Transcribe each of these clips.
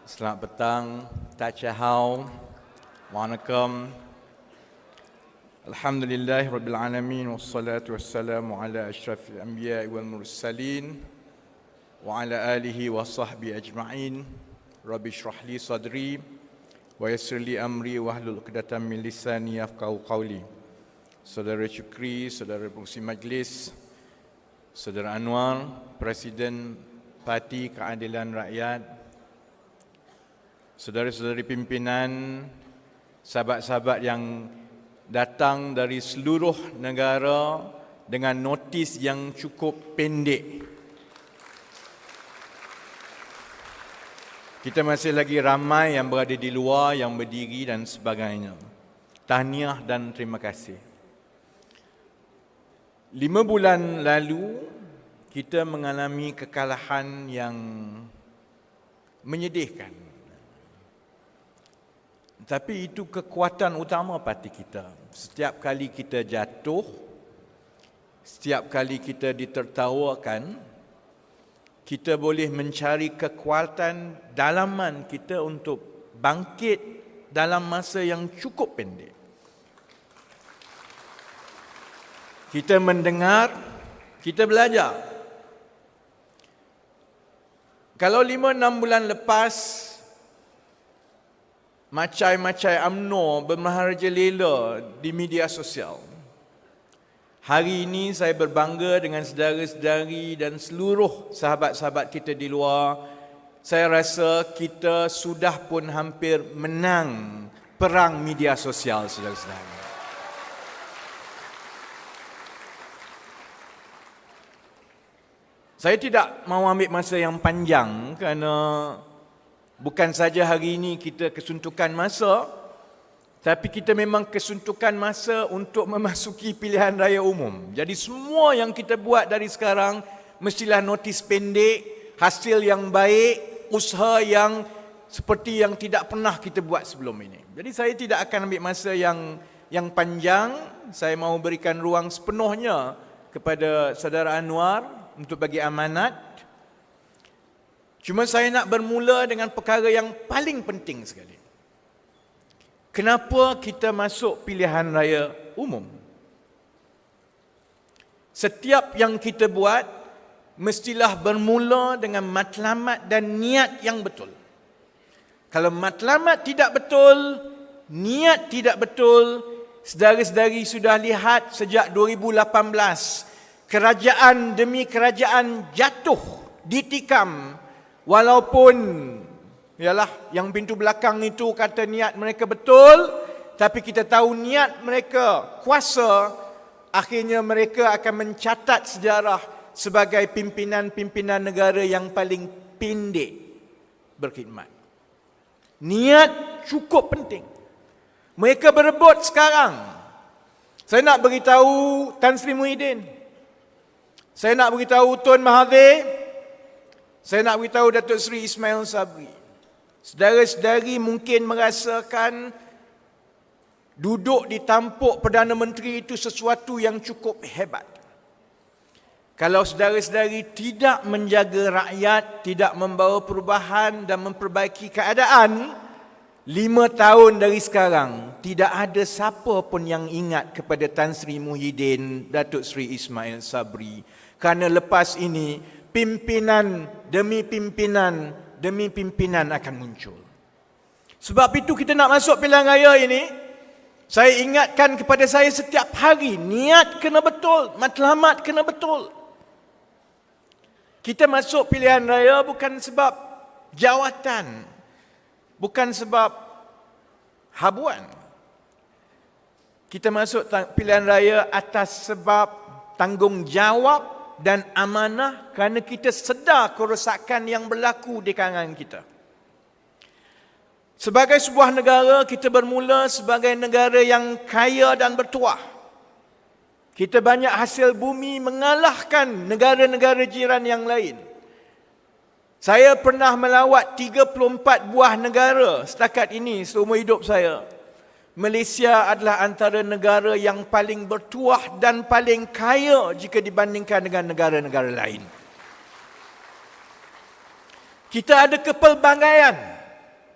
Selamat petang, Tachahau, Wanakkam. Alhamdulillah Rabbil Alamin, wassalatu wassalamu ala ashrafil anbiya wal mursalin wa ala alihi wa sahbihi ajma'in. Rabbi shrah li sadri wa yassir li amri wa hlul 'uqdatam min lisani yafqahu qawli. Saudara Syukri, saudara pengurusi majlis, saudara Anwar, Presiden Parti Keadilan Rakyat, saudara-saudari pimpinan, sahabat-sahabat yang datang dari seluruh negara dengan notis yang cukup pendek. Kita masih lagi ramai yang berada di luar, yang berdiri dan sebagainya. Tahniah dan terima kasih. 5 bulan lalu, kita mengalami kekalahan yang menyedihkan. Tapi itu kekuatan utama parti kita. Setiap kali kita jatuh, setiap kali kita ditertawakan, kita boleh mencari kekuatan dalaman kita untuk bangkit dalam masa yang cukup pendek. Kita mendengar, kita belajar. Kalau 5-6 bulan lepas, macai-macai UMNO bermaharajalela di media sosial. Hari ini saya berbangga dengan saudara-saudari dan seluruh sahabat-sahabat kita di luar. Saya rasa kita sudah pun hampir menang perang media sosial, saudara-saudara. Saya tidak mahu ambil masa yang panjang kerana bukan saja hari ini kita kesuntukan masa, tapi kita memang kesuntukan masa untuk memasuki pilihan raya umum. Jadi semua yang kita buat dari sekarang mestilah notis pendek, hasil yang baik, usaha yang seperti yang tidak pernah kita buat sebelum ini. Jadi saya tidak akan ambil masa yang panjang. Saya mahu berikan ruang sepenuhnya kepada saudara Anwar untuk bagi amanat. Cuma saya nak bermula dengan perkara yang paling penting sekali. Kenapa kita masuk pilihan raya umum? Setiap yang kita buat mestilah bermula dengan matlamat dan niat yang betul. Kalau matlamat tidak betul, niat tidak betul, saudara-saudari sudah lihat sejak 2018, kerajaan demi kerajaan jatuh, ditikam. Walaupun ialah yang pintu belakang itu kata niat mereka betul, tapi kita tahu niat mereka kuasa, akhirnya mereka akan mencatat sejarah sebagai pimpinan-pimpinan negara yang paling pendek berkhidmat. Niat cukup penting. Mereka berebut sekarang. Saya nak beritahu Tan Sri Muhyiddin, saya nak beritahu Tun Mahathir, saya nak beritahu Datuk Seri Ismail Sabri. Saudara-saudari mungkin merasakan duduk di tampuk Perdana Menteri itu sesuatu yang cukup hebat. Kalau saudara-saudari tidak menjaga rakyat, tidak membawa perubahan dan memperbaiki keadaan, 5 tahun dari sekarang, tidak ada siapa pun yang ingat kepada Tan Sri Muhyiddin, Datuk Seri Ismail Sabri. Kerana lepas ini, pimpinan demi pimpinan akan muncul. Sebab itu kita nak masuk pilihan raya ini, saya ingatkan kepada saya setiap hari, niat kena betul, matlamat kena betul. Kita masuk pilihan raya bukan sebab jawatan, bukan sebab habuan. Kita masuk pilihan raya atas sebab tanggungjawab dan amanah, kerana kita sedar kerosakan yang berlaku di kalangan kita. Sebagai sebuah negara, kita bermula sebagai negara yang kaya dan bertuah. Kita banyak hasil bumi mengalahkan negara-negara jiran yang lain. Saya pernah melawat 34 buah negara setakat ini seumur hidup saya. Malaysia adalah antara negara yang paling bertuah dan paling kaya jika dibandingkan dengan negara-negara lain. Kita ada kepelbagaian.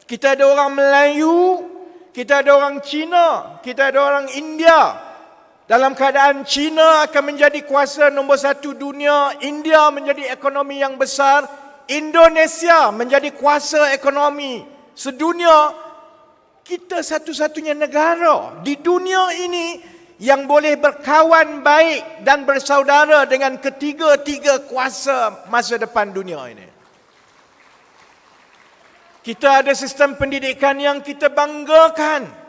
Kita ada orang Melayu, kita ada orang Cina, kita ada orang India. Dalam keadaan China akan menjadi kuasa nombor 1 dunia, India menjadi ekonomi yang besar, Indonesia menjadi kuasa ekonomi sedunia. Kita satu-satunya negara di dunia ini yang boleh berkawan baik dan bersaudara dengan ketiga-tiga kuasa masa depan dunia ini. Kita ada sistem pendidikan yang kita banggakan.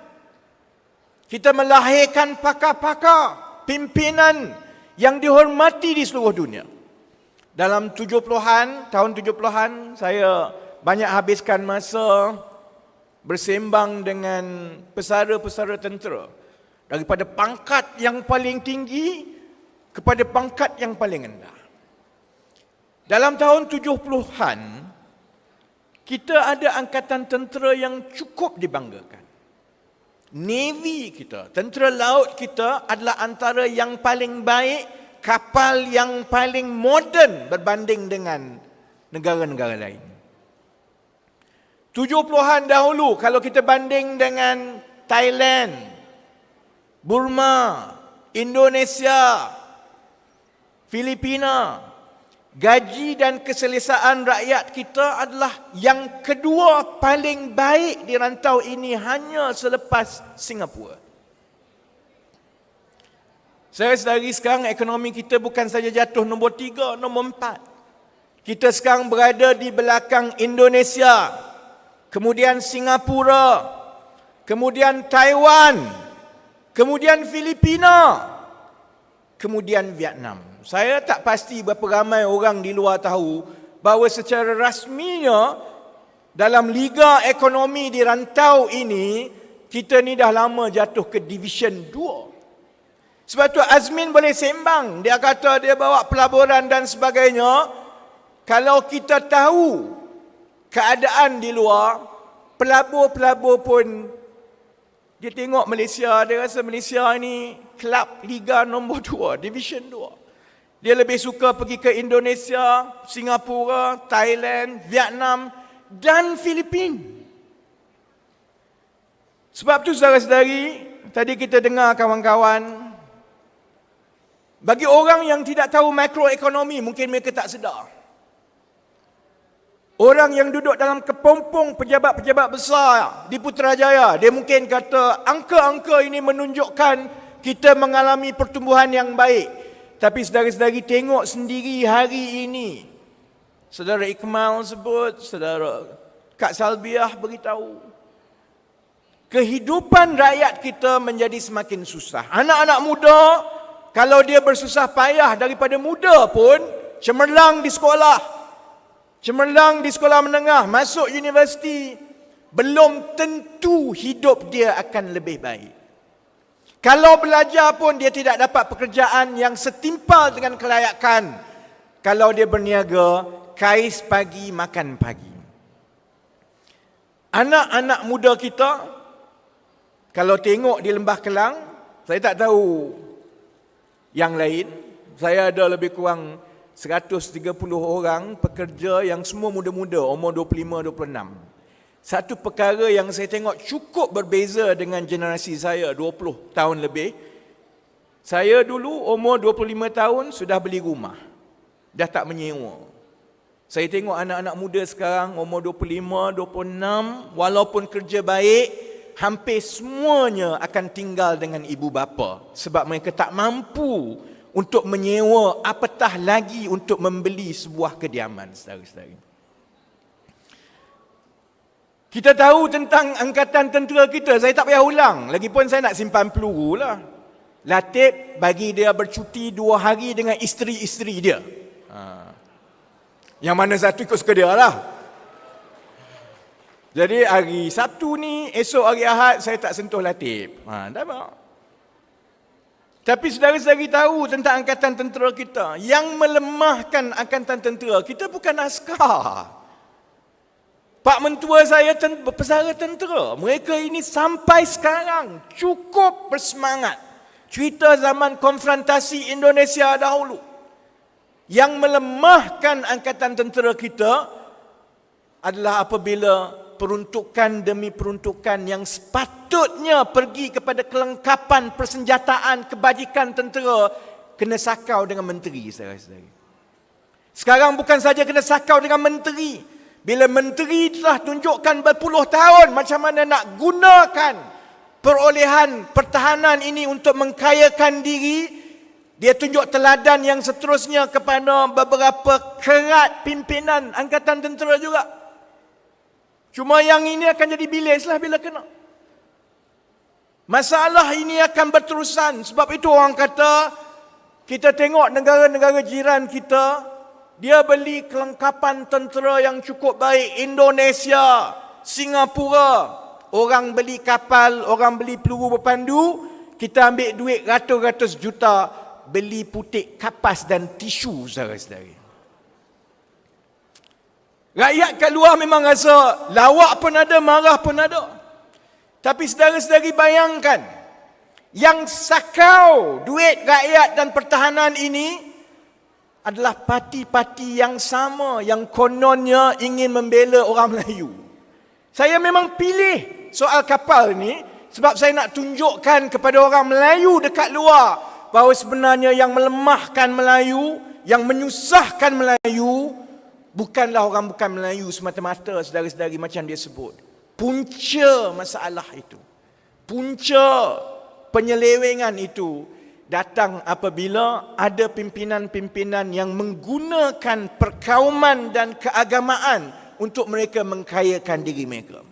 Kita melahirkan pakar-pakar, pimpinan yang dihormati di seluruh dunia. Dalam 70-an, tahun 70-an, saya banyak habiskan masa bersembang dengan pesara-pesara tentera. Daripada pangkat yang paling tinggi kepada pangkat yang paling rendah. Dalam tahun 70-an, kita ada angkatan tentera yang cukup dibanggakan. Navy kita, tentera laut kita adalah antara yang paling baik, kapal yang paling moden berbanding dengan negara-negara lain. 70-an dahulu, kalau kita banding dengan Thailand, Burma, Indonesia, Filipina, gaji dan keselesaan rakyat kita adalah yang kedua paling baik di rantau ini hanya selepas Singapura. Saya sedari sekarang ekonomi kita bukan saja jatuh nombor 3, nombor 4. Kita sekarang berada di belakang Indonesia, kemudian Singapura, kemudian Taiwan, kemudian Filipina, kemudian Vietnam. Saya tak pasti berapa ramai orang di luar tahu bahawa secara rasminya dalam liga ekonomi di rantau ini, kita ni dah lama jatuh ke Division 2. Sebab tu Azmin boleh sembang. Dia kata dia bawa pelaburan dan sebagainya. Kalau kita tahu keadaan di luar, pelabur-pelabur pun dia tengok Malaysia, dia rasa Malaysia ni kelab liga nombor 2, Division 2. Dia lebih suka pergi ke Indonesia, Singapura, Thailand, Vietnam dan Filipina. Sebab tu saudara-saudari, tadi kita dengar kawan-kawan, bagi orang yang tidak tahu makroekonomi, mungkin mereka tak sedar. Orang yang duduk dalam kepompong pejabat-pejabat besar di Putrajaya, dia mungkin kata angka-angka ini menunjukkan kita mengalami pertumbuhan yang baik. Tapi saudara-saudari tengok sendiri hari ini. Saudara Ikmal sebut, saudara Kak Salbiah beritahu. Kehidupan rakyat kita menjadi semakin susah. Anak-anak muda, kalau dia bersusah payah daripada muda pun, cemerlang di sekolah. Cemerlang di sekolah menengah, masuk universiti, belum tentu hidup dia akan lebih baik. Kalau belajar pun dia tidak dapat pekerjaan yang setimpal dengan kelayakan. Kalau dia berniaga, kais pagi, makan pagi. Anak-anak muda kita, kalau tengok di Lembah Kelang, saya tak tahu yang lain. Saya ada lebih kurang 130 orang pekerja yang semua muda-muda, umur 25-26. Satu perkara yang saya tengok cukup berbeza dengan generasi saya 20 tahun lebih. Saya dulu umur 25 tahun sudah beli rumah. Dah tak menyewa. Saya tengok anak-anak muda sekarang umur 25, 26, walaupun kerja baik, hampir semuanya akan tinggal dengan ibu bapa. Sebab mereka tak mampu untuk menyewa, apatah lagi untuk membeli sebuah kediaman, saudara-saudari. Kita tahu tentang angkatan tentera kita. Saya tak payah ulang. Lagipun saya nak simpan peluru lah. Latif bagi dia bercuti 2 hari dengan isteri-isteri dia. Yang mana satu ikut suka dia lah. Jadi hari Sabtu ni, esok hari Ahad saya tak sentuh Latif. Tak apa. Tapi saudara-saudari tahu tentang angkatan tentera kita. Yang melemahkan angkatan tentera kita bukan askar. Pak mentua saya pesara tentera. Mereka ini sampai sekarang cukup bersemangat. Cerita zaman konfrontasi Indonesia dahulu. Yang melemahkan angkatan tentera kita adalah apabila peruntukan demi peruntukan yang sepatutnya pergi kepada kelengkapan persenjataan kebajikan tentera kena sakau dengan menteri, saudara-saudara. Sekarang bukan saja kena sakau dengan menteri. Bila menteri telah tunjukkan berpuluh tahun macam mana nak gunakan perolehan pertahanan ini untuk mengkayakan diri, dia tunjuk teladan yang seterusnya kepada beberapa kerat pimpinan angkatan tentera juga. Cuma yang ini akan jadi bilis lah bila kena. Masalah ini akan berterusan. Sebab itu orang kata, kita tengok negara-negara jiran kita, dia beli kelengkapan tentera yang cukup baik. Indonesia, Singapura, orang beli kapal, orang beli peluru berpandu, kita ambil duit ratus-ratus juta, beli putik kapas dan tisu, saudara-saudara. Rakyat kat luar memang rasa lawak pun ada, marah pun ada. Tapi saudara-saudari bayangkan, yang sakau duit rakyat dan pertahanan ini adalah parti-parti yang sama yang kononnya ingin membela orang Melayu. Saya memang pilih soal kapal ni sebab saya nak tunjukkan kepada orang Melayu dekat luar bahawa sebenarnya yang melemahkan Melayu, yang menyusahkan Melayu, bukanlah orang bukan Melayu semata-mata, saudara-saudari, macam dia sebut. Punca masalah itu, punca penyelewengan itu datang apabila ada pimpinan-pimpinan yang menggunakan perkauman dan keagamaan untuk mereka mengkayakan diri mereka.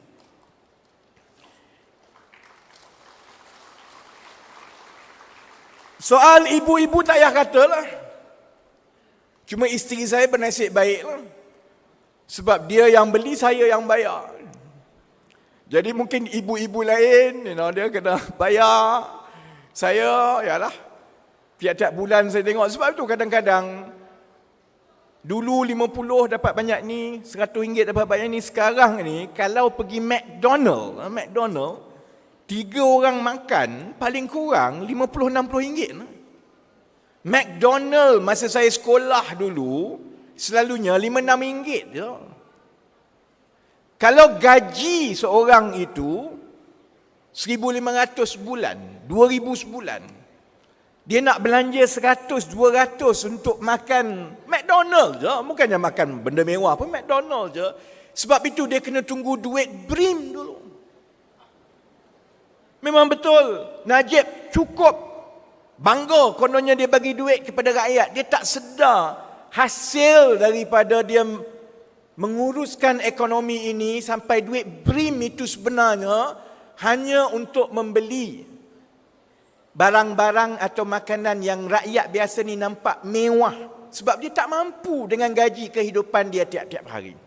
Soal ibu-ibu tak payah katalah. Cuma isteri saya bernasib baiklah. Sebab dia yang beli, saya yang bayar. Jadi mungkin ibu-ibu lain, dia kena bayar. Saya, yalah, tiap-tiap bulan saya tengok. Sebab itu kadang-kadang, dulu 50 dapat banyak ni, RM100 dapat banyak ni. Sekarang ni, kalau pergi McDonald, 3 orang makan, paling kurang RM50-60. McDonald masa saya sekolah dulu, selalunya RM5-6 je. Kalau gaji seorang itu RM1,500 sebulan, RM2,000 sebulan, dia nak belanja RM100-200 untuk makan McDonald je. Bukannya makan benda mewah pun, McDonald je. Sebab itu dia kena tunggu duit BRIM dulu. Memang betul, Najib cukup bangga kononnya dia bagi duit kepada rakyat. Dia tak sedar hasil daripada dia menguruskan ekonomi ini sampai duit BRIM itu sebenarnya hanya untuk membeli barang-barang atau makanan yang rakyat biasa ni nampak mewah. Sebab dia tak mampu dengan gaji kehidupan dia tiap-tiap hari.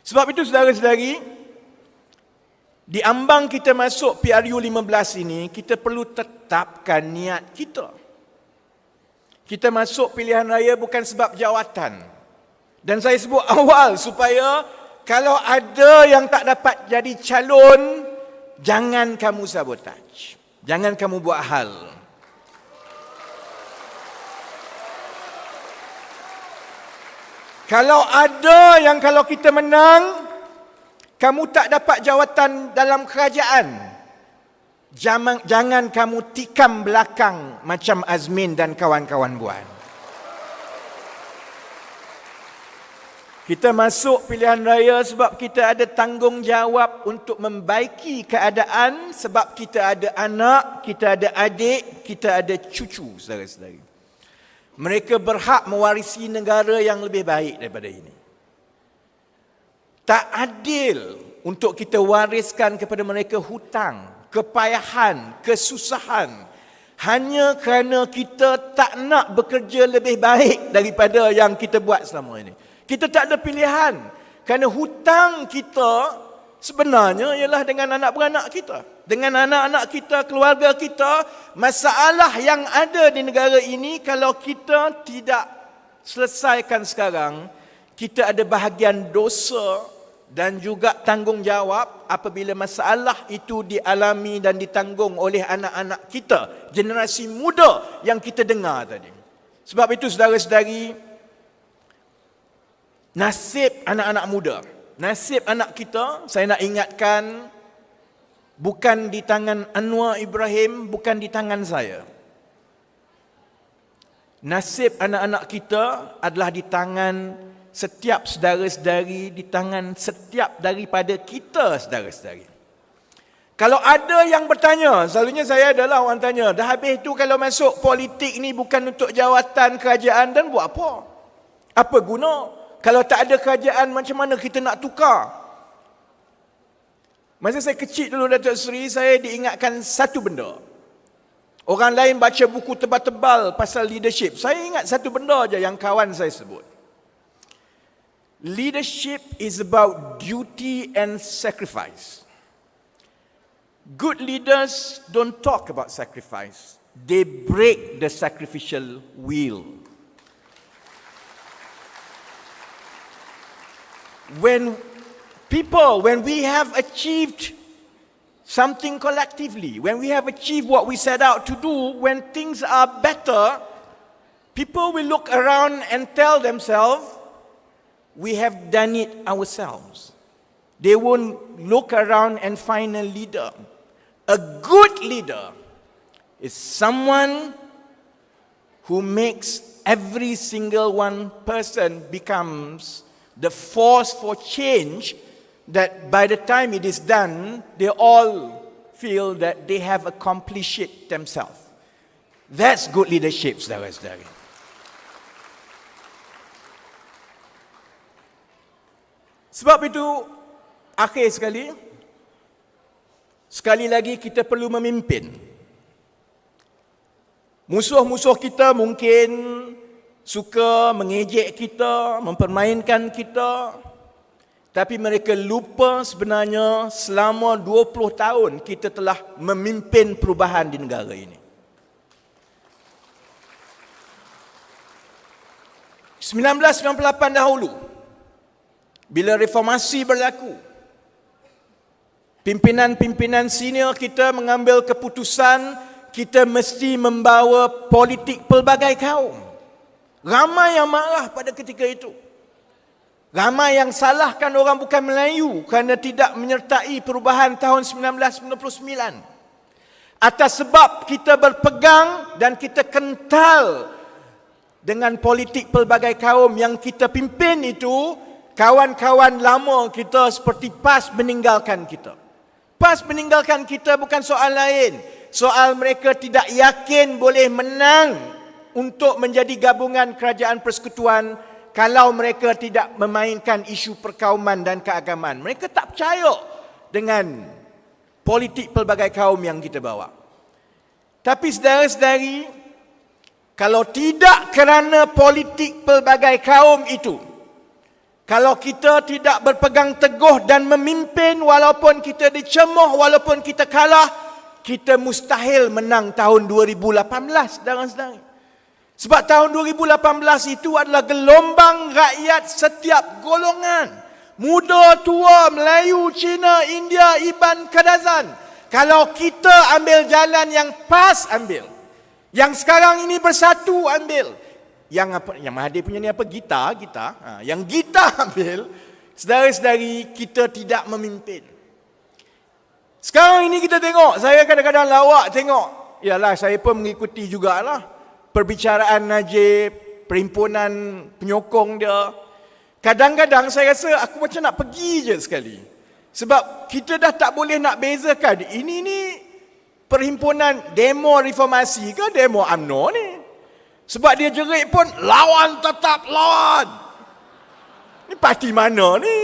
Sebab itu saudara-saudari, di ambang kita masuk PRU 15 ini, kita perlu tetapkan niat kita. Kita masuk pilihan raya bukan sebab jawatan. Dan saya sebut awal supaya kalau ada yang tak dapat jadi calon, jangan kamu sabotaj. Jangan kamu buat hal. Kalau ada yang kalau kita menang, kamu tak dapat jawatan dalam kerajaan, jangan kamu tikam belakang macam Azmin dan kawan-kawan buat. Kita masuk pilihan raya sebab kita ada tanggungjawab untuk membaiki keadaan, sebab kita ada anak, kita ada adik, kita ada cucu, saudara-saudari. Mereka berhak mewarisi negara yang lebih baik daripada ini. Tak adil untuk kita wariskan kepada mereka hutang, kepayahan, kesusahan, hanya kerana kita tak nak bekerja lebih baik daripada yang kita buat selama ini. Kita tak ada pilihan. Kerana hutang kita sebenarnya ialah dengan anak beranak kita. Dengan anak-anak kita, keluarga kita. Masalah yang ada di negara ini, kalau kita tidak selesaikan sekarang, kita ada bahagian dosa dan juga tanggungjawab apabila masalah itu dialami dan ditanggung oleh anak-anak kita. Generasi muda yang kita dengar tadi. Sebab itu saudara-saudari, nasib anak-anak muda, Nasib anak kita, saya nak ingatkan, bukan di tangan Anwar Ibrahim, bukan di tangan saya. Nasib anak-anak kita adalah di tangan setiap saudara-saudari, di tangan setiap daripada kita saudara-saudari. Kalau ada yang bertanya, selalunya saya adalah orang tanya, dah habis tu kalau masuk politik ni bukan untuk jawatan kerajaan dan buat apa? Apa guna? Kalau tak ada kerajaan, macam mana kita nak tukar? Masa saya kecil dulu, Datuk Seri, saya diingatkan satu benda. Orang lain baca buku tebal-tebal pasal leadership. Saya ingat satu benda aja yang kawan saya sebut. Leadership is about duty and sacrifice. Good leaders don't talk about sacrifice. They break the sacrificial wheel. When we have achieved something collectively, when we have achieved what we set out to do, when things are better, people will look around and tell themselves, we have done it ourselves. They won't look around and find a leader. A good leader is someone who makes every single one person becomes the force for change, that by the time it is done, they all feel that they have accomplished it themselves. That's good leadership, saudara-saudari. Sebab itu, akhir sekali lagi kita perlu memimpin. Musuh-musuh kita mungkin suka mengejek kita, mempermainkan kita, tapi mereka lupa sebenarnya selama 20 tahun kita telah memimpin perubahan di negara ini. 1998 dahulu, bila reformasi berlaku, pimpinan-pimpinan senior kita mengambil keputusan kita mesti membawa politik pelbagai kaum. Ramai yang marah pada ketika itu. Ramai yang salahkan orang bukan Melayu kerana tidak menyertai perubahan tahun 1999. Atas sebab kita berpegang dan kita kental dengan politik pelbagai kaum yang kita pimpin itu, kawan-kawan lama kita seperti PAS meninggalkan kita. PAS meninggalkan kita bukan soal lain. Soal mereka tidak yakin boleh menang untuk menjadi gabungan kerajaan persekutuan kalau mereka tidak memainkan isu perkauman dan keagamaan. Mereka tak percaya dengan politik pelbagai kaum yang kita bawa. Tapi saudara-saudari, kalau tidak kerana politik pelbagai kaum itu, kalau kita tidak berpegang teguh dan memimpin walaupun kita dicemuh, walaupun kita kalah, kita mustahil menang tahun 2018, saudara-saudari. Sebab tahun 2018 itu adalah gelombang rakyat setiap golongan. Muda, tua, Melayu, Cina, India, Iban, Kadazan. Kalau kita ambil jalan yang PAS ambil, yang sekarang ini bersatu ambil, yang Mahathir punya ni apa? Gitar. Yang gitar ambil, saudara-saudari, kita tidak memimpin. Sekarang ini kita tengok, saya kadang-kadang lawak tengok. Yalah, saya pun mengikuti jugalah perbicaraan Najib, perhimpunan penyokong dia. Kadang-kadang saya rasa aku macam nak pergi je sekali. Sebab kita dah tak boleh nak bezakan. Ini ni perhimpunan demo reformasi ke demo UMNO ni. Sebab dia jerit pun lawan tetap lawan. Ni parti mana ni?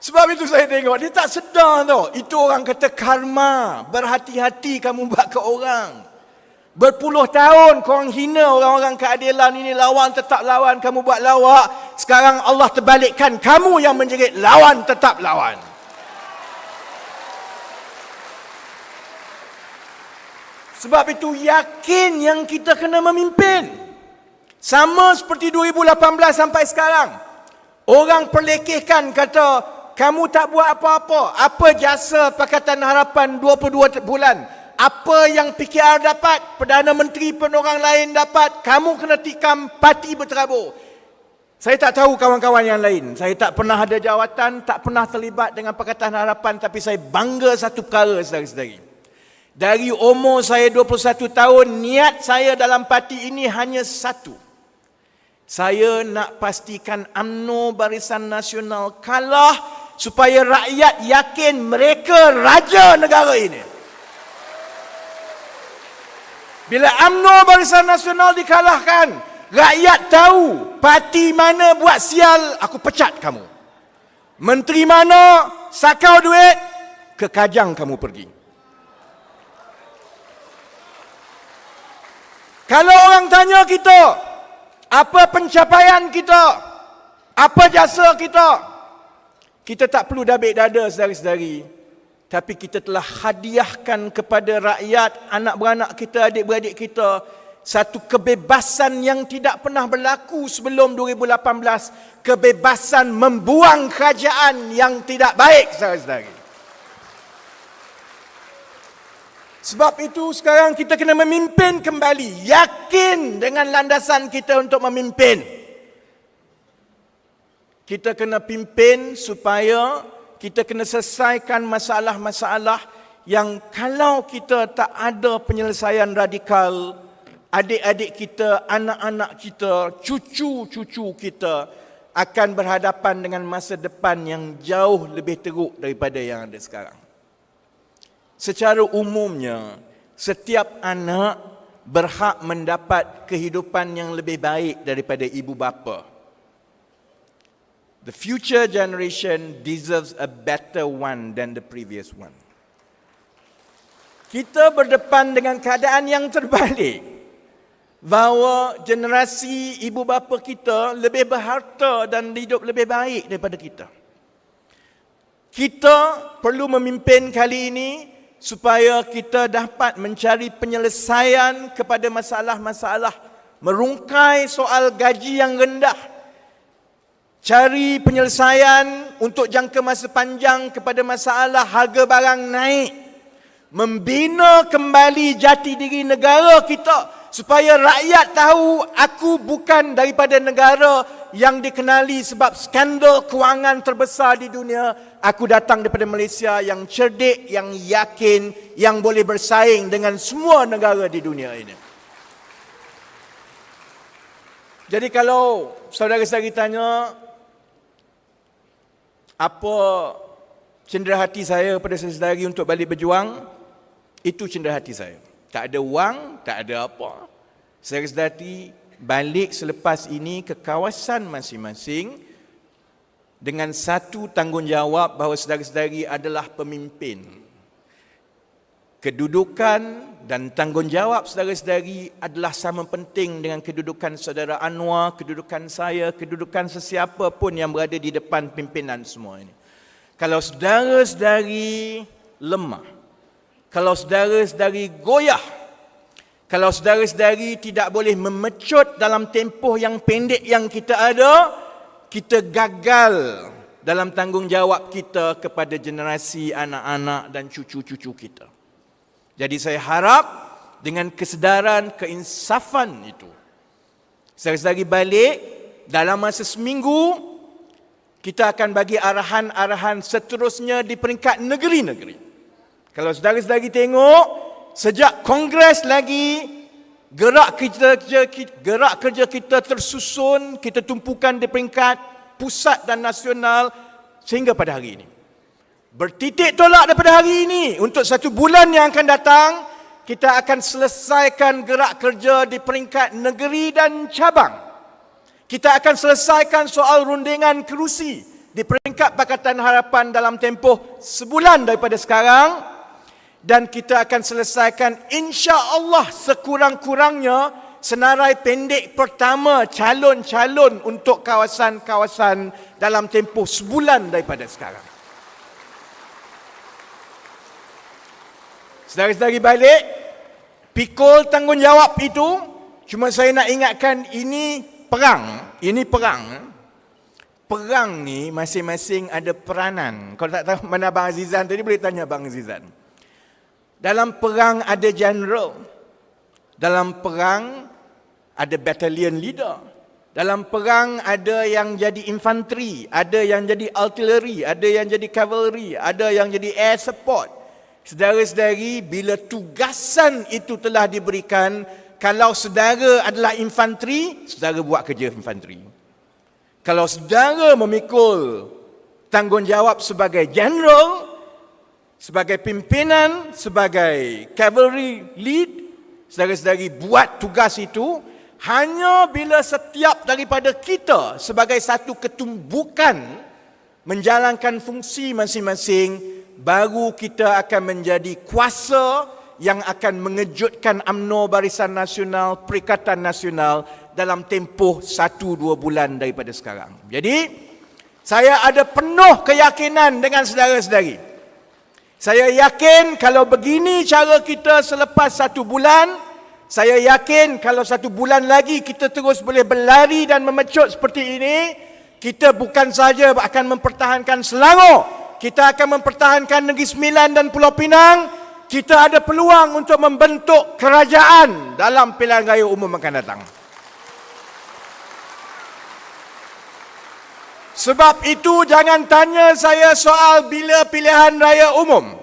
Sebab itu saya tengok, dia tak sedar tau. Itu orang kata karma. Berhati-hati kamu buat ke orang. Berpuluh tahun korang hina orang-orang keadilan ini, lawan tetap lawan, kamu buat lawak. Sekarang Allah terbalikkan, kamu yang menjerit lawan tetap lawan. Sebab itu yakin yang kita kena memimpin. Sama seperti 2018 sampai sekarang. Orang perlekehkan kata, kamu tak buat apa-apa. Apa jasa Pakatan Harapan 22 bulan? Apa yang PKR dapat? Perdana Menteri pun orang lain dapat. Kamu kena tikam, parti berterabur. Saya tak tahu kawan-kawan yang lain. Saya tak pernah ada jawatan, tak pernah terlibat dengan Pakatan Harapan, tapi saya bangga satu perkara, saudara-saudari. Dari umur saya 21 tahun, niat saya dalam parti ini hanya satu. Saya nak pastikan UMNO Barisan Nasional kalah supaya rakyat yakin mereka raja negara ini. Bila UMNO Barisan Nasional dikalahkan, rakyat tahu parti mana buat sial, aku pecat kamu. Menteri mana sakau duit, ke Kajang kamu pergi. Kalau orang tanya kita, apa pencapaian kita, apa jasa kita, kita tak perlu dabik dada, saudara-saudari. Tapi kita telah hadiahkan kepada rakyat, anak beranak kita, adik-beradik kita, satu kebebasan yang tidak pernah berlaku sebelum 2018. Kebebasan membuang kerajaan yang tidak baik, saudara-saudari. Sebab itu sekarang kita kena memimpin kembali. Yakin dengan landasan kita untuk memimpin. Kita kena pimpin supaya kita kena selesaikan masalah-masalah yang kalau kita tak ada penyelesaian radikal, adik-adik kita, anak-anak kita, cucu-cucu kita akan berhadapan dengan masa depan yang jauh lebih teruk daripada yang ada sekarang. Secara umumnya, setiap anak berhak mendapat kehidupan yang lebih baik daripada ibu bapa. The future generation deserves a better one than the previous one. Kita berdepan dengan keadaan yang terbalik. Bahawa generasi ibu bapa kita lebih berharta dan hidup lebih baik daripada kita. Kita perlu memimpin kali ini supaya kita dapat mencari penyelesaian kepada masalah-masalah, merungkai soal gaji yang rendah, cari penyelesaian untuk jangka masa panjang kepada masalah harga barang naik, membina kembali jati diri negara kita supaya rakyat tahu aku bukan daripada negara yang dikenali sebab skandal kewangan terbesar di dunia. Aku datang daripada Malaysia yang cerdik, yang yakin, yang boleh bersaing dengan semua negara di dunia ini. Jadi kalau saudara-saudari tanya, apa cenderahati saya pada saudari untuk balik berjuang, itu cenderahati saya. Tak ada wang, tak ada apa. Saudara-saudari balik selepas ini ke kawasan masing-masing dengan satu tanggungjawab bahawa saudara-saudari adalah pemimpin. Kedudukan dan tanggungjawab saudara-saudari adalah sama penting dengan kedudukan saudara Anwar, kedudukan saya, kedudukan sesiapa pun yang berada di depan pimpinan semua ini. Kalau saudara-saudari lemah, kalau saudara-saudari goyah, kalau saudara-saudari tidak boleh memecut dalam tempoh yang pendek yang kita ada, kita gagal dalam tanggungjawab kita kepada generasi anak-anak dan cucu-cucu kita. Jadi saya harap dengan kesedaran, keinsafan itu, saudara-saudari balik dalam masa seminggu, kita akan bagi arahan-arahan seterusnya di peringkat negeri-negeri. Kalau saudara-saudari tengok, sejak Kongres lagi, gerak kerja kita tersusun, kita tumpukan di peringkat pusat dan nasional sehingga pada hari ini. Bertitik tolak daripada hari ini, untuk 1 bulan yang akan datang, kita akan selesaikan gerak kerja di peringkat negeri dan cabang. Kita akan selesaikan soal rundingan kerusi di peringkat Pakatan Harapan dalam tempoh sebulan daripada sekarang. Dan kita akan selesaikan insya-Allah sekurang-kurangnya senarai pendek pertama calon-calon untuk kawasan-kawasan dalam tempoh sebulan daripada sekarang. Saudara-saudari balik, pikul tanggungjawab itu, cuma saya nak ingatkan ini perang. Ini perang. Perang ni masing-masing ada peranan. Kalau tak tahu mana Abang Azizan tadi, boleh tanya Abang Azizan. Dalam perang ada general. Dalam perang ada battalion leader. Dalam perang ada yang jadi infanteri, ada yang jadi artillery, ada yang jadi cavalry, ada yang jadi air support. Saudara-saudari, bila tugasan itu telah diberikan, kalau saudara adalah infanteri, saudara buat kerja infanteri. Kalau saudara memikul tanggungjawab sebagai general, sebagai pimpinan, sebagai cavalry lead, saudara-saudari buat tugas itu hanya bila setiap daripada kita sebagai satu ketumbukan menjalankan fungsi masing-masing, baru kita akan menjadi kuasa yang akan mengejutkan UMNO Barisan Nasional, Perikatan Nasional dalam tempoh 1-2 bulan daripada sekarang. Jadi, saya ada penuh keyakinan dengan saudara-saudari. Saya yakin kalau begini cara kita selepas 1 bulan, saya yakin kalau 1 bulan lagi kita terus boleh berlari dan memecut seperti ini, kita bukan sahaja akan mempertahankan Selangor, kita akan mempertahankan Negeri Sembilan dan Pulau Pinang, kita ada peluang untuk membentuk kerajaan dalam pilihan raya umum akan datang. Sebab itu jangan tanya saya soal bila pilihan raya umum.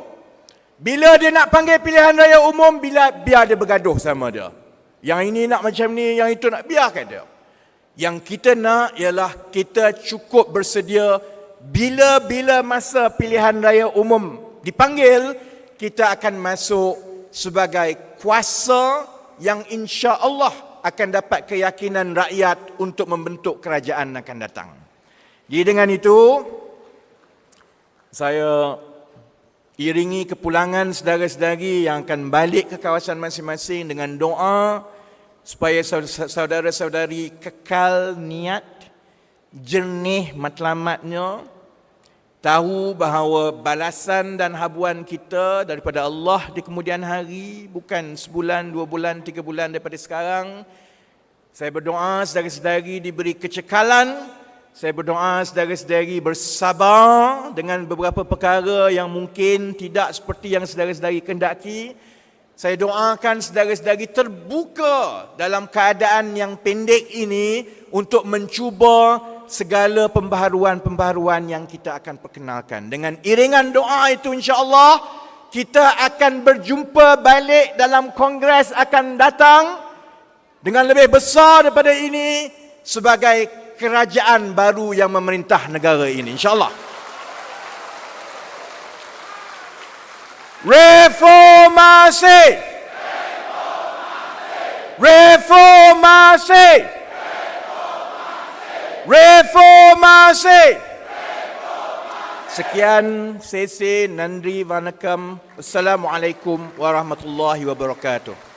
Bila dia nak panggil pilihan raya umum, biar dia bergaduh sama dia. Yang ini nak macam ni, yang itu nak, biarkan dia. Yang kita nak ialah kita cukup bersedia bila-bila masa pilihan raya umum dipanggil, kita akan masuk sebagai kuasa yang insya-Allah akan dapat keyakinan rakyat untuk membentuk kerajaan akan datang. Jadi dengan itu, saya iringi kepulangan saudara-saudari yang akan balik ke kawasan masing-masing dengan doa supaya saudara-saudari kekal niat, jernih matlamatnya, tahu bahawa balasan dan habuan kita daripada Allah di kemudian hari bukan sebulan, 2 bulan, 3 bulan daripada sekarang. Saya berdoa saudara-saudari diberi kecekalan. Saya berdoa saudara-saudari bersabar dengan beberapa perkara yang mungkin tidak seperti yang saudara-saudari kendaki. Saya doakan saudara-saudari terbuka dalam keadaan yang pendek ini untuk mencuba segala pembaharuan-pembaharuan yang kita akan perkenalkan. Dengan iringan doa itu insya-Allah kita akan berjumpa balik dalam kongres akan datang dengan lebih besar daripada ini sebagai kerajaan baru yang memerintah negara ini, insya-Allah. Reformasi! Reformasi! Reformasi! Sekian, sesi, nandri, vanakkam. Assalamualaikum warahmatullahi wabarakatuh.